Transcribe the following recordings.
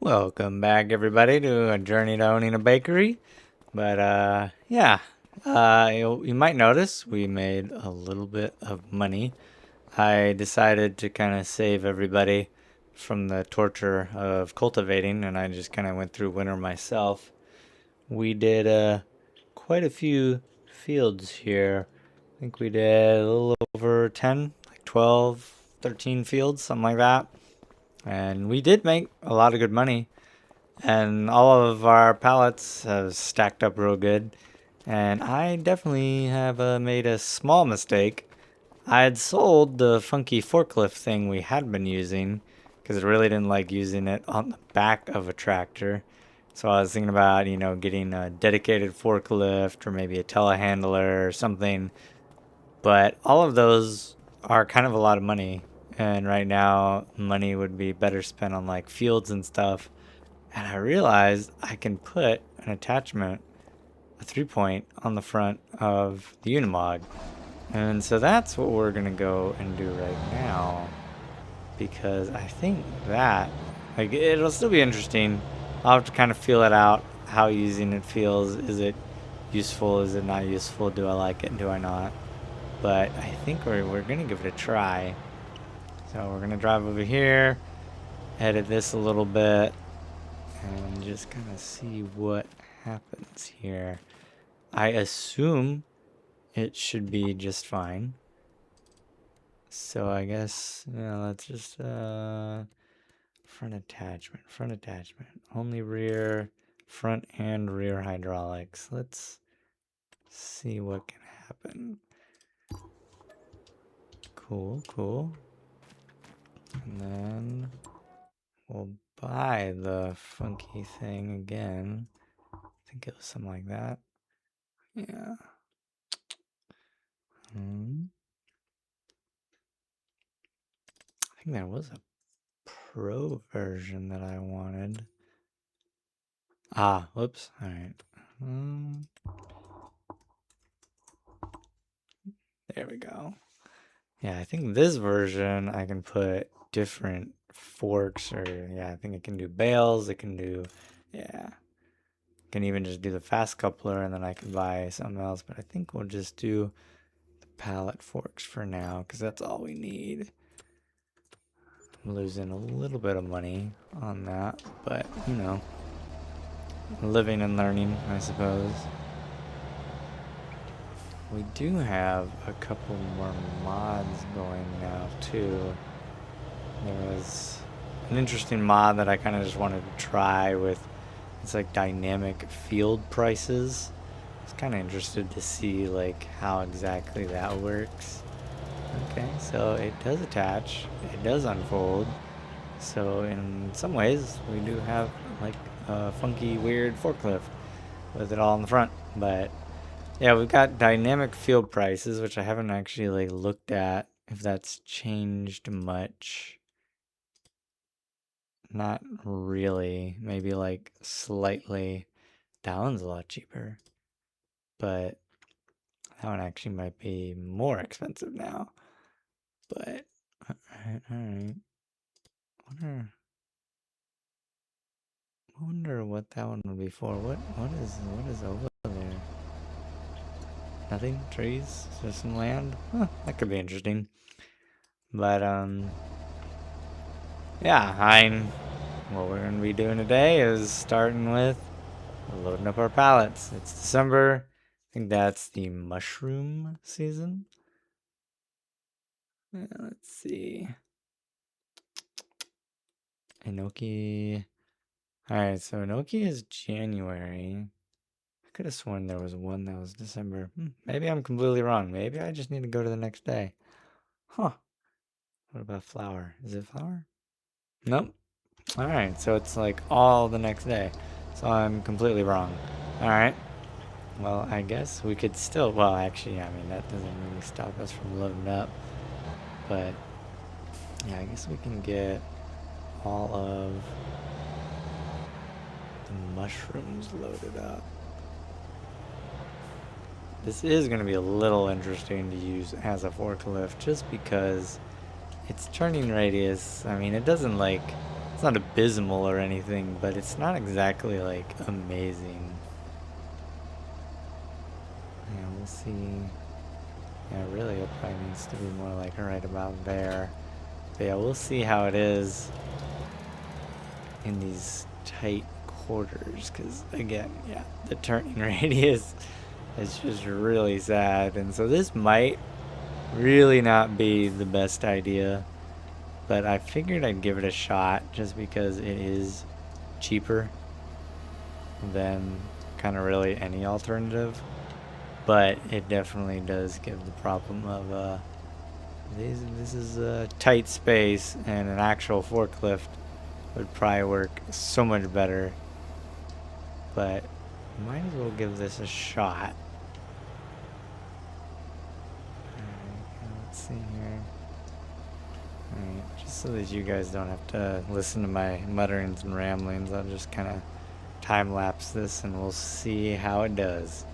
Welcome back, everybody, to a journey to owning a bakery. But yeah, you might notice we made a little bit of money. I decided to kind of save everybody from the torture of cultivating, and I just kind of went through winter myself. We did quite a few fields here. I think we did a little over 10, like 12, 13 fields, something like that. And we did make a lot of good money. And all of our pallets have stacked up real good. And I definitely have made a small mistake. I had sold the funky forklift thing we had been using because I really didn't like using it on the back of a tractor. So I was thinking about, getting a dedicated forklift or maybe a telehandler or something. But all of those are kind of a lot of money. And right now, money would be better spent on like fields and stuff. And I realized I can put an attachment, a 3-point, on the front of the Unimog. And so that's what we're going to go and do right now. Because I think that, like, it'll still be interesting. I'll have to kind of feel it out, how using it feels. Is it useful? Is it not useful? Do I like it? Do I not? But I think we're going to give it a try. So we're going to drive over here, edit this a little bit, and just kind of see what happens here. I assume it should be just fine. So I guess, let's just, front attachment, only rear, front and rear hydraulics. Let's see what can happen. Cool. And then we'll buy the funky thing again. I think it was something like that. Yeah. I think there was a pro version that I wanted. Whoops. All right. There we go. Yeah, I think this version I can put different forks, or yeah, I think it can do bales. It can do, yeah. Can even just do the fast coupler, and then I can buy something else. But I think we'll just do the pallet forks for now, because that's all we need. I'm losing a little bit of money on that, but living and learning, I suppose. We do have a couple more mods going now too. There was an interesting mod that I kind of just wanted to try with, it's like dynamic field prices. I was kind of interested to see like how exactly that works. Okay, so it does attach, it does unfold. So in some ways we do have like a funky weird forklift with it all in the front, but yeah, we've got dynamic field prices, which I haven't actually like looked at if that's changed much. Not really. Maybe like slightly. That one's a lot cheaper. But that one actually might be more expensive now. But alright. Wonder what that one would be for. What is over there? Nothing? Trees? Just some land? Huh, that could be interesting. But yeah, what we're gonna be doing today is starting with loading up our pallets. It's December. I think that's the mushroom season. Yeah, let's see. Enoki. Alright, so Enoki is January. I could have sworn there was one that was December. Maybe I'm completely wrong. Maybe I just need to go to the next day. Huh. What about flour? Is it flour? Nope. Alright, so it's like all the next day. So I'm completely wrong. Alright. Well, I guess we could still, well, actually, I mean, that doesn't really stop us from loading up. But, yeah, I guess we can get all of the mushrooms loaded up. This is going to be a little interesting to use as a forklift just because its turning radius, I mean, it doesn't like It's not abysmal or anything, but it's not exactly like amazing. Yeah, we'll see. Yeah, really, it probably needs to be more like right about there. But yeah, we'll see how it is in these tight quarters. Because again, yeah, the turning radius is just really sad. And so this might really not be the best idea. But I figured I'd give it a shot just because it is cheaper than kind of really any alternative. But it definitely does give the problem of this is a tight space, and an actual forklift would probably work so much better. But might as well give this a shot. Alright, let's see here. Alright, just so that you guys don't have to listen to my mutterings and ramblings, I'll just kind of time lapse this and we'll see how it does.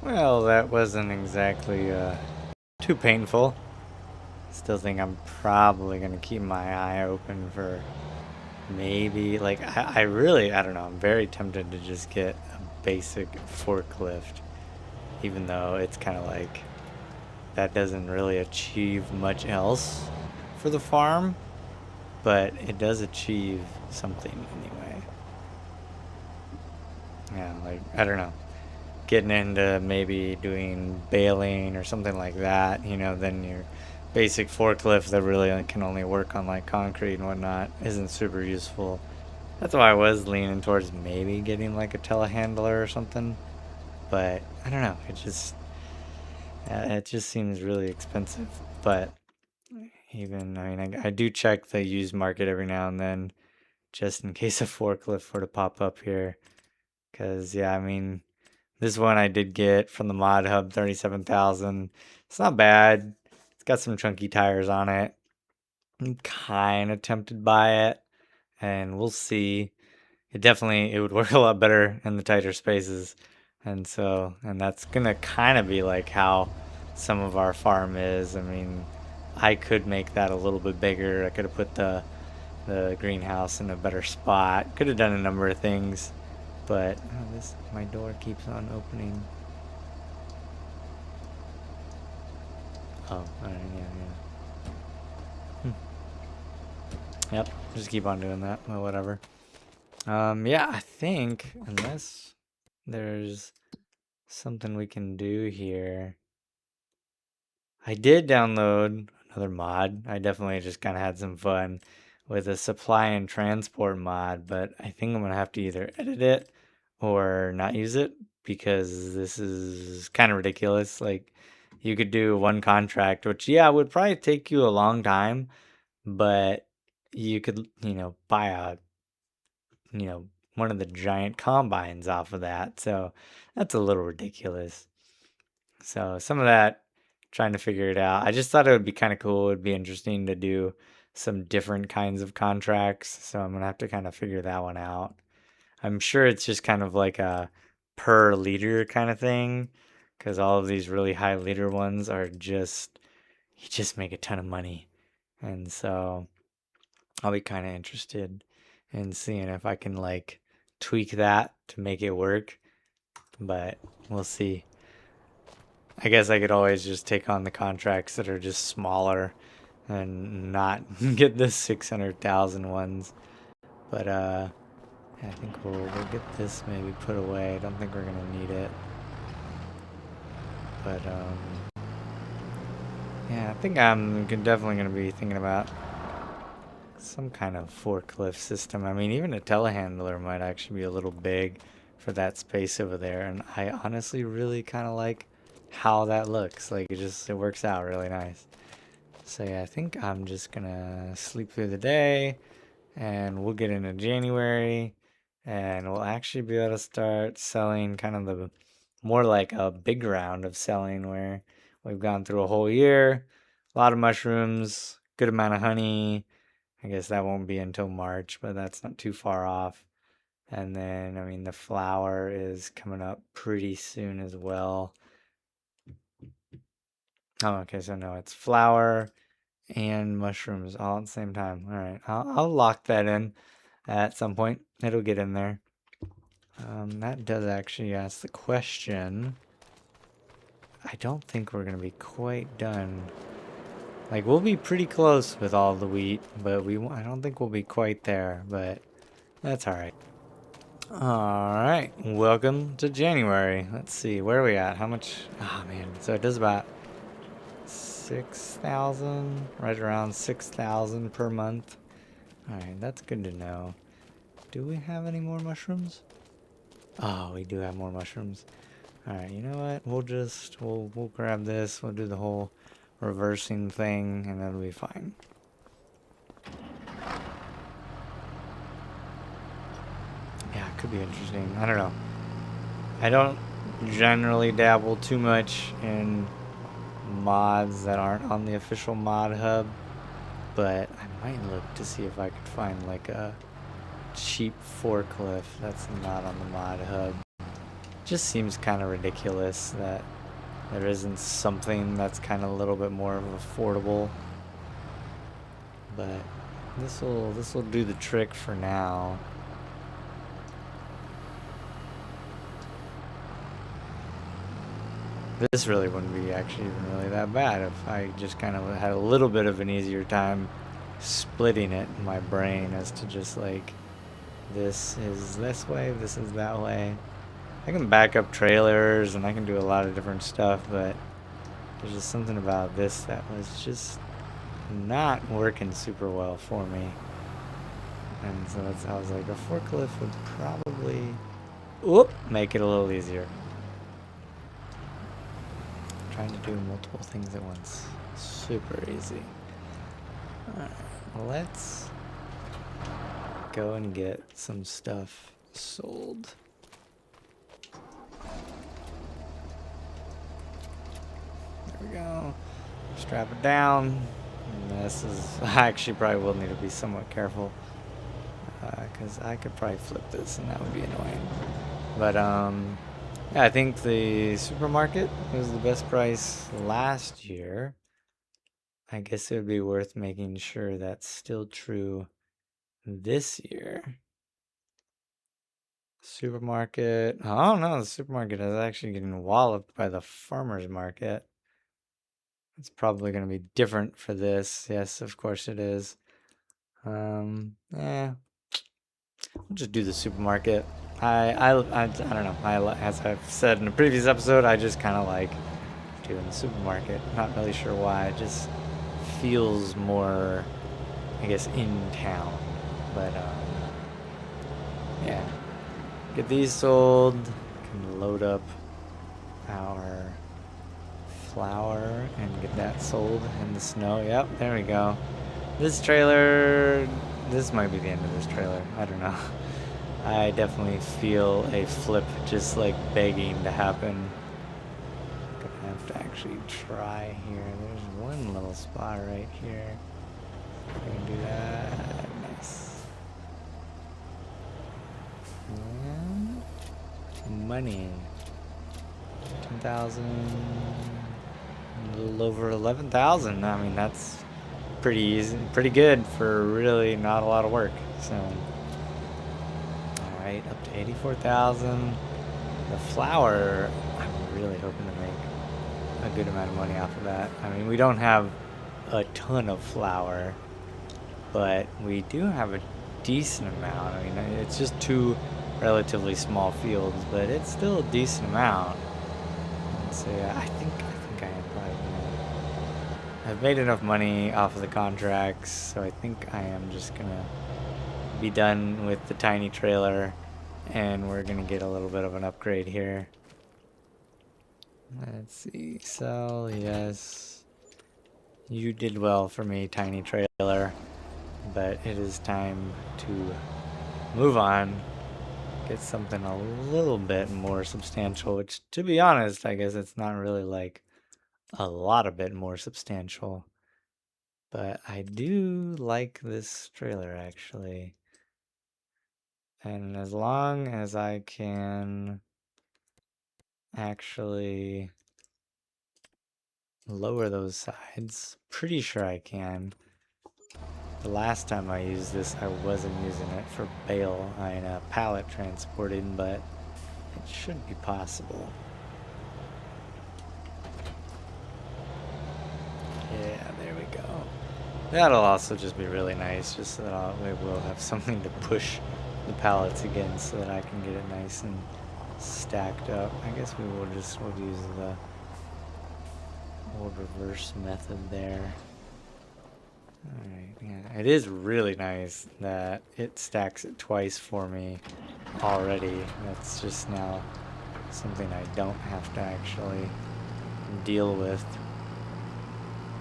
Well, that wasn't exactly too painful. Still think I'm probably gonna keep my eye open for maybe like I really I don't know. I'm very tempted to just get a basic forklift, even though it's kind of like that doesn't really achieve much else for the farm, but it does achieve something anyway. Yeah, like I don't know, getting into maybe doing baling or something like that, then your basic forklift that really can only work on like concrete and whatnot isn't super useful. That's why I was leaning towards maybe getting like a telehandler or something, but I don't know. It just seems really expensive. But even I mean, I do check the used market every now and then, just in case a forklift were to pop up here. Cause yeah, I mean, this one I did get from the Mod Hub, 37,000. It's not bad. It's got some chunky tires on it. I'm kind of tempted by it, and we'll see. It would work a lot better in the tighter spaces, and that's gonna kind of be like how some of our farm is. I mean, I could make that a little bit bigger. I could have put the greenhouse in a better spot. Could have done a number of things. But this my door keeps on opening. Oh, alright, yeah. Yep, just keep on doing that. Well, whatever. Yeah, I think unless there's something we can do here. I did download another mod. I definitely just kind of had some fun with a supply and transport mod, but I think I'm gonna have to either edit it or not use it because this is kind of ridiculous. Like, you could do one contract, which, yeah, would probably take you a long time, but you could, buy you know, one of the giant combines off of that. So that's a little ridiculous. So some of that, trying to figure it out. I just thought it would be kind of cool. It'd be interesting to do some different kinds of contracts. So I'm gonna have to kind of figure that one out. I'm sure it's just kind of like a per liter kind of thing, because all of these really high liter ones are just you just make a ton of money, and so I'll be kind of interested in seeing if I can like tweak that to make it work, but we'll see. I guess I could always just take on the contracts that are just smaller and not get the 600,000 ones. But I think we'll get this maybe put away. I don't think we're gonna need it. But yeah, I think I'm definitely gonna be thinking about some kind of forklift system. I mean, even a telehandler might actually be a little big for that space over there. And I honestly really kind of like how that looks. Like it works out really nice. So yeah, I think I'm just gonna sleep through the day and we'll get into January and we'll actually be able to start selling kind of the more like a big round of selling where we've gone through a whole year, a lot of mushrooms, good amount of honey. I guess that won't be until March, but that's not too far off. And then, I mean, the flower is coming up pretty soon as well. Oh, okay, so no, it's flower and mushrooms all at the same time. All right, I'll lock that in at some point. It'll get in there. That does actually ask the question. I don't think we're gonna be quite done. Like we'll be pretty close with all the wheat, but I don't think we'll be quite there. But that's all right. All right, welcome to January. Let's see, where are we at? How much? Oh man, so it does about 6,000, right around 6,000 per month. All right, that's good to know. Do we have any more mushrooms? Oh, we do have more mushrooms. All right, you know what? We'll grab this. We'll do the whole reversing thing, and that'll be fine. Yeah, it could be interesting. I don't know. I don't generally dabble too much in mods that aren't on the official mod hub, but I might look to see if I could find like a cheap forklift that's not on the mod hub. Just seems kind of ridiculous that there isn't something that's kind of a little bit more affordable. But this will do the trick for now. This really wouldn't be actually even really that bad if I just kind of had a little bit of an easier time splitting it in my brain as to just like, this is this way, this is that way. I can back up trailers and I can do a lot of different stuff, but there's just something about this that was just not working super well for me. And so I was like, a forklift would probably make it a little easier. Trying to do multiple things at once. Super easy. Alright, let's go and get some stuff sold. There we go. Strap it down. And this is, I actually probably will need to be somewhat careful. Because I could probably flip this and that would be annoying. But, yeah, I think the supermarket was the best price last year. I guess it would be worth making sure that's still true this year. Supermarket. Oh no, the supermarket is actually getting walloped by the farmer's market. It's probably going to be different for this. Yes, of course it is. Yeah. We'll just do the supermarket. I don't know. As I've said in a previous episode, I just kind of like doing the supermarket. Not really sure why. It just feels more, I guess, in town. But yeah. Get these sold. Can load up our flour and get that sold in the snow. Yep, there we go. This trailer. This might be the end of this trailer. I don't know. I definitely feel a flip just like begging to happen. Gonna have to actually try here. There's one little spot right here. I can do that. Nice. And money. 10,000. A little over 11,000. I mean, that's pretty easy, pretty good for really not a lot of work. So. Alright, up to 84,000. The flour, I'm really hoping to make a good amount of money off of that. I mean, we don't have a ton of flour, but we do have decent amount. I mean, it's just two relatively small fields, but it's still a decent amount. And so yeah, I think I am probably gonna. I've made enough money off of the contracts, so I think I am just gonna be done with the tiny trailer, and we're gonna get a little bit of an upgrade here. Let's see, sell, yes. You did well for me, tiny trailer, but it is time to move on, get something a little bit more substantial, which, to be honest, I guess it's not really like a lot of bit more substantial, but I do like this trailer actually. And as long as I can actually lower those sides, pretty sure I can. The last time I used this, I wasn't using it for bale, pallet transporting, but it should be possible. Yeah, there we go. That'll also just be really nice, just so that we will have something to push the pallets against so that I can get it nice and stacked up. I guess we'll use the old reverse method there. Alright, yeah, it is really nice that it stacks it twice for me already. That's just now something I don't have to actually deal with.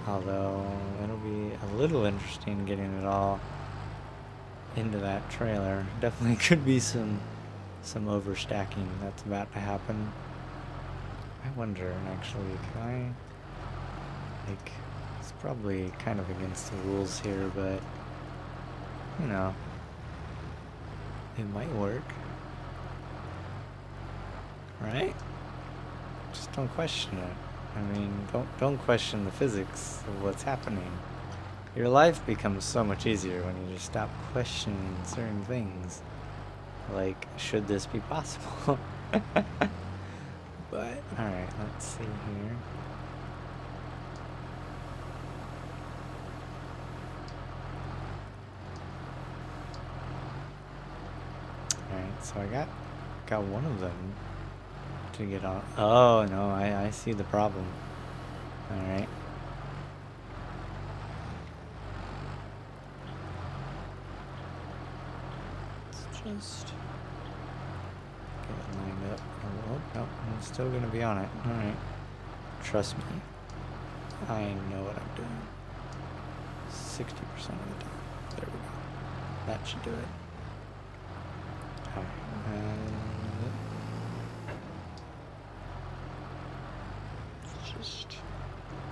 Although it'll be a little interesting getting it all into that trailer. Definitely could be some overstacking that's about to happen. I wonder, actually, can I, like, it's probably kind of against the rules here, but, you know, it might work. Right? Just don't question it. I mean, don't question the physics of what's happening. Your life becomes so much easier when you just stop questioning certain things. Like, should this be possible? But, alright, let's see here. Alright, so I got one of them to get on. Oh, no, I see the problem. Alright. Just get it lined up. Oh, no, I'm still gonna be on it. Alright. Trust me. I know what I'm doing. 60% of the time. There we go. That should do it. Alright. Just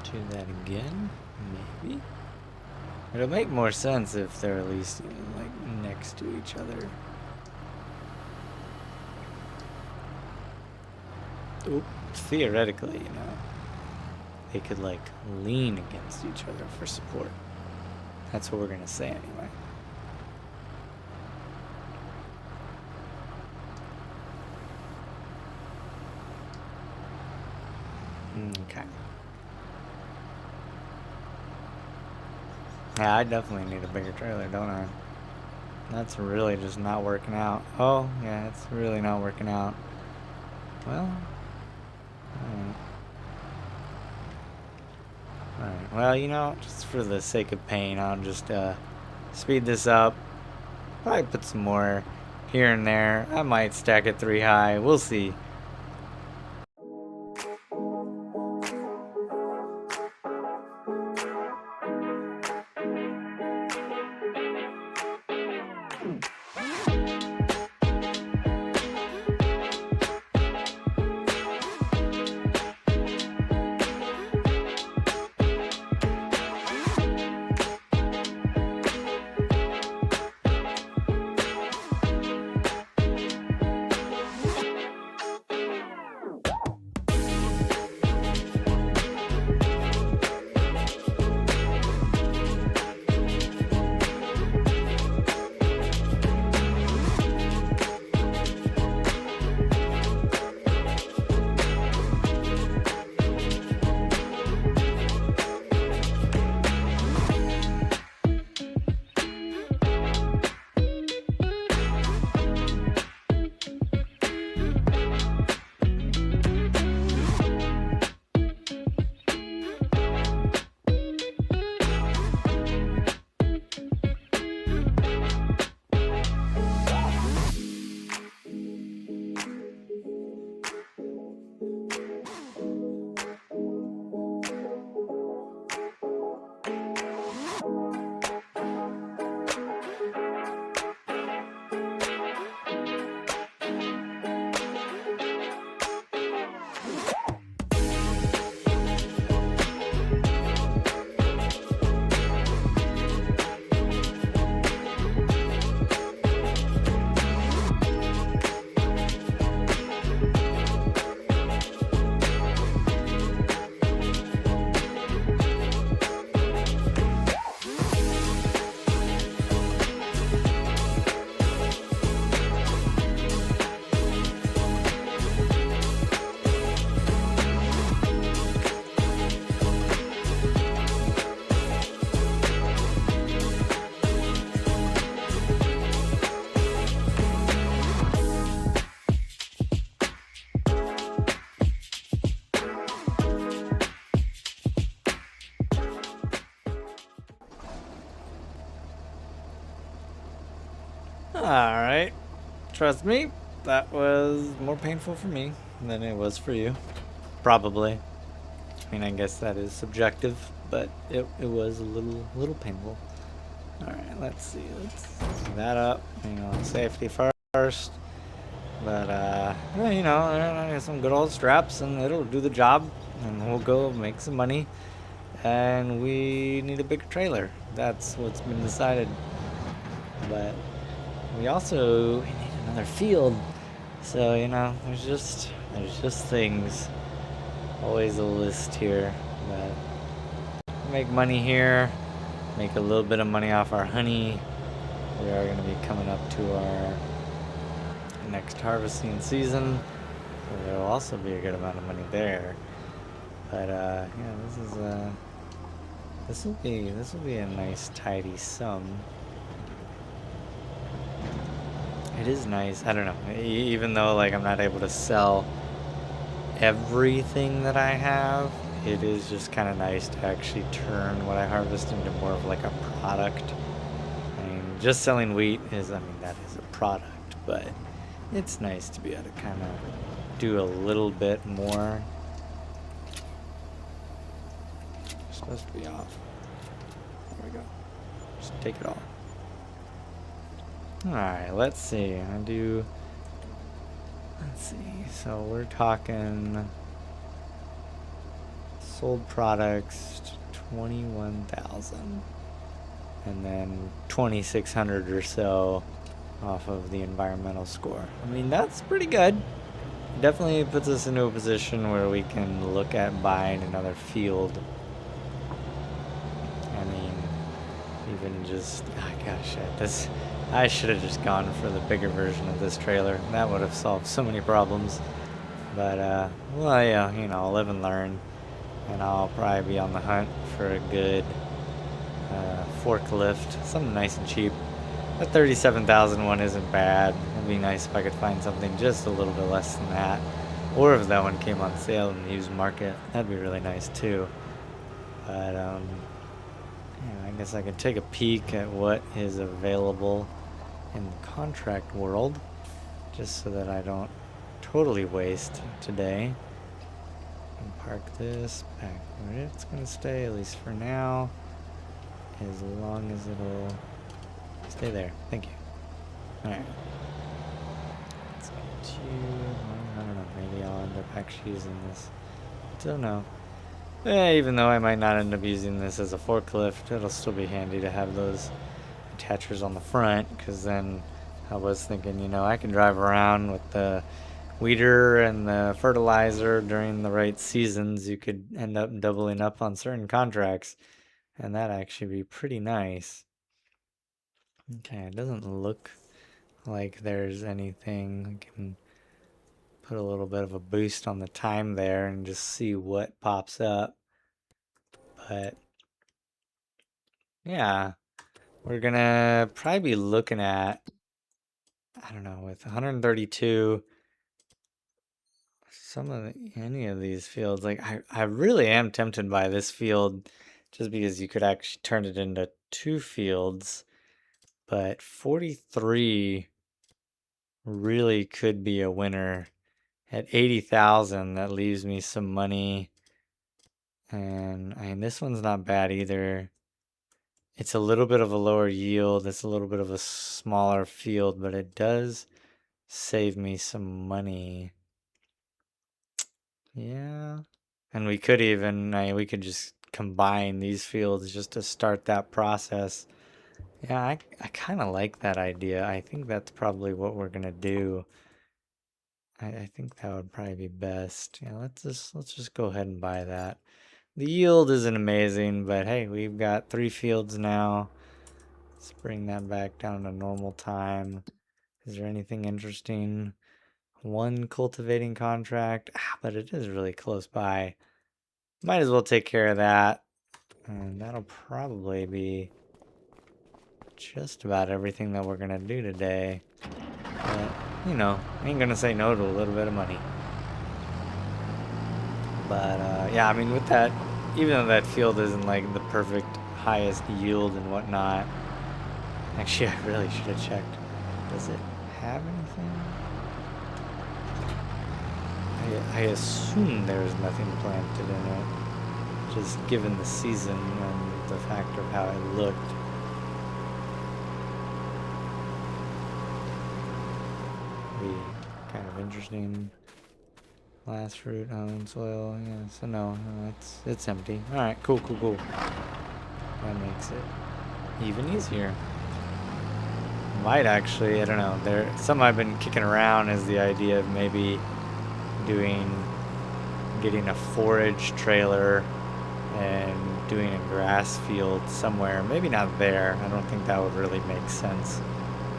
do that again. Maybe. It'll make more sense if they're at least like next to each other. Oop, theoretically, you know, they could like lean against each other for support. That's what we're gonna say anyway. Okay. Yeah, I definitely need a bigger trailer, don't I? That's really just not working out. Oh, yeah, it's really not working out. Well, alright. Well, you know, just for the sake of pain, I'll just speed this up. Probably put some more here and there. I might stack it 3 high. We'll see. trust me, that was more painful for me than it was for you. Probably. I mean, I guess that is subjective, but it was a little painful. Alright, let's see. Let's do that up. Safety first. But, yeah, some good old straps and it'll do the job. And we'll go make some money. And we need a bigger trailer. That's what's been decided. But we need another field. So, there's just things. Always a list here. But make money here. Make a little bit of money off our honey. We are going to be coming up to our next harvesting season. So there will also be a good amount of money there. But yeah, this will be a nice tidy sum. It is nice. I don't know. Even though like I'm not able to sell everything that I have, it is just kind of nice to actually turn what I harvest into more of like a product. I mean, just selling wheat is, that is a product, but it's nice to be able to kind of do a little bit more. It's supposed to be off. There we go. Just take it off. Alright, let's see. Let's see. So we're talking sold products 21,000 and then 2,600 or so off of the environmental score. I mean, that's pretty good. Definitely puts us into a position where we can look at buying another field. I mean, even just, gosh, I should have just gone for the bigger version of this trailer. That would have solved so many problems. But, well, yeah, live and learn. And I'll probably be on the hunt for a good forklift, something nice and cheap. The 37,000 one isn't bad. It'd be nice if I could find something just a little bit less than that. Or if that one came on sale in the used market, that'd be really nice too. But, yeah, I guess I could take a peek at what is available in the contract world, just so that I don't totally waste today. And park this back where it's going to stay, at least for now, as long as it'll stay there. Thank you. Alright. Let's get you. I don't know. Maybe I'll end up actually using this. Don't know. Even though I might not end up using this as a forklift, it'll still be handy to have those attachers on the front, because then I was thinking, I can drive around with the weeder and the fertilizer during the right seasons. You could end up doubling up on certain contracts, and that actually be pretty nice. Okay, it doesn't look like there's anything. I can put a little bit of a boost on the time there and just see what pops up. But yeah, we're gonna probably be looking at, I don't know, with 132, any of these fields. Like I really am tempted by this field, just because you could actually turn it into 2 fields. But 43 really could be a winner. At 80,000, that leaves me some money. And I mean, this one's not bad either. It's a little bit of a lower yield. It's a little bit of a smaller field, but it does save me some money. Yeah. And we could we could just combine these fields just to start that process. Yeah, I kind of like that idea. I think that's probably what we're gonna do. I think that would probably be best. Yeah, let's just go ahead and buy that. The yield isn't amazing, but hey, we've got 3 fields now. Let's bring that back down to normal time. Is there anything interesting? 1 cultivating contract, but it is really close by. Might as well take care of that. And that'll probably be just about everything that we're gonna do today. But, I ain't gonna say no to a little bit of money. But, yeah, I mean, with that, even though that field isn't like the perfect highest yield and whatnot, actually, I really should have checked. Does it have anything? I assume there's nothing planted in it, just given the season and the fact of how it looked. Be kind of interesting. Last fruit, own soil, yeah, so no, it's empty. Alright, cool. That makes it even easier. Might actually, I don't know, something I've been kicking around is the idea of maybe getting a forage trailer and doing a grass field somewhere. Maybe not there, I don't think that would really make sense,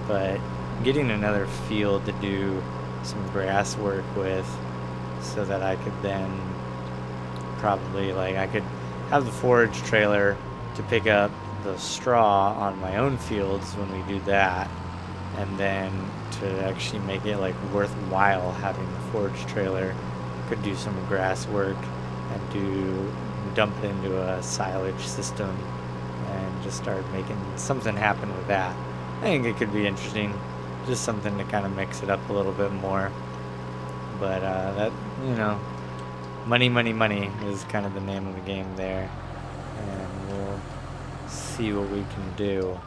but getting another field to do some grass work with, so that I could then probably, like, I could have the forage trailer to pick up the straw on my own fields when we do that, and then to actually make it like worthwhile having the forage trailer, could do some grass work and dump it into a silage system and just start making something happen with that. I think it could be interesting, just something to kind of mix it up a little bit more. But that, money is kind of the name of the game there, and we'll see what we can do.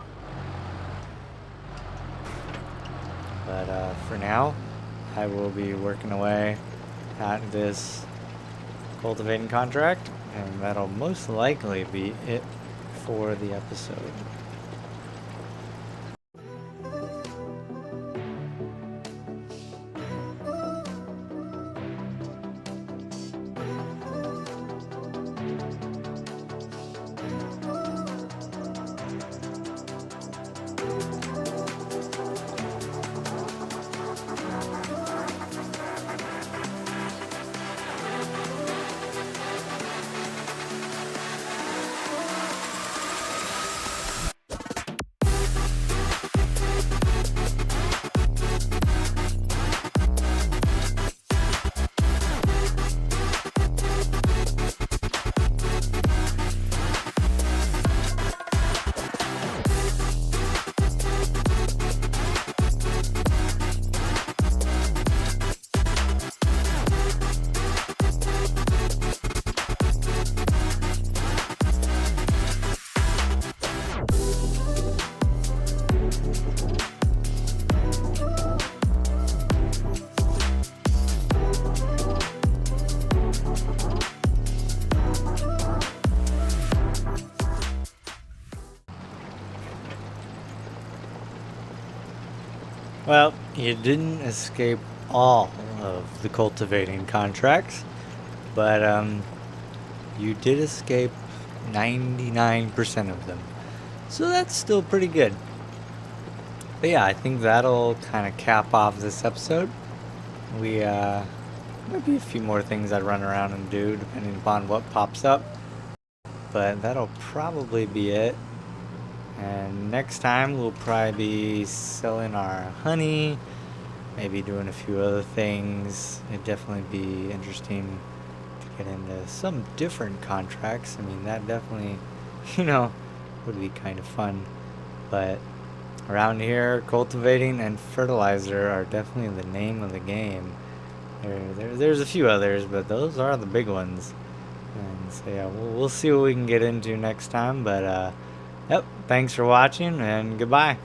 But for now, I will be working away at this cultivating contract, and that'll most likely be it for the episode. Well, you didn't escape all of the cultivating contracts, but you did escape 99% of them. So that's still pretty good. But yeah, I think that'll kind of cap off this episode. We might be a few more things I'd run around and do depending upon what pops up, but that'll probably be it. And next time we'll probably be selling our honey, maybe doing a few other things. It'd definitely be interesting to get into some different contracts. I mean, that definitely, would be kind of fun. But around here, cultivating and fertilizer are definitely the name of the game. There's a few others, but those are the big ones. And so yeah, we'll see what we can get into next time. But yep, thanks for watching, and goodbye.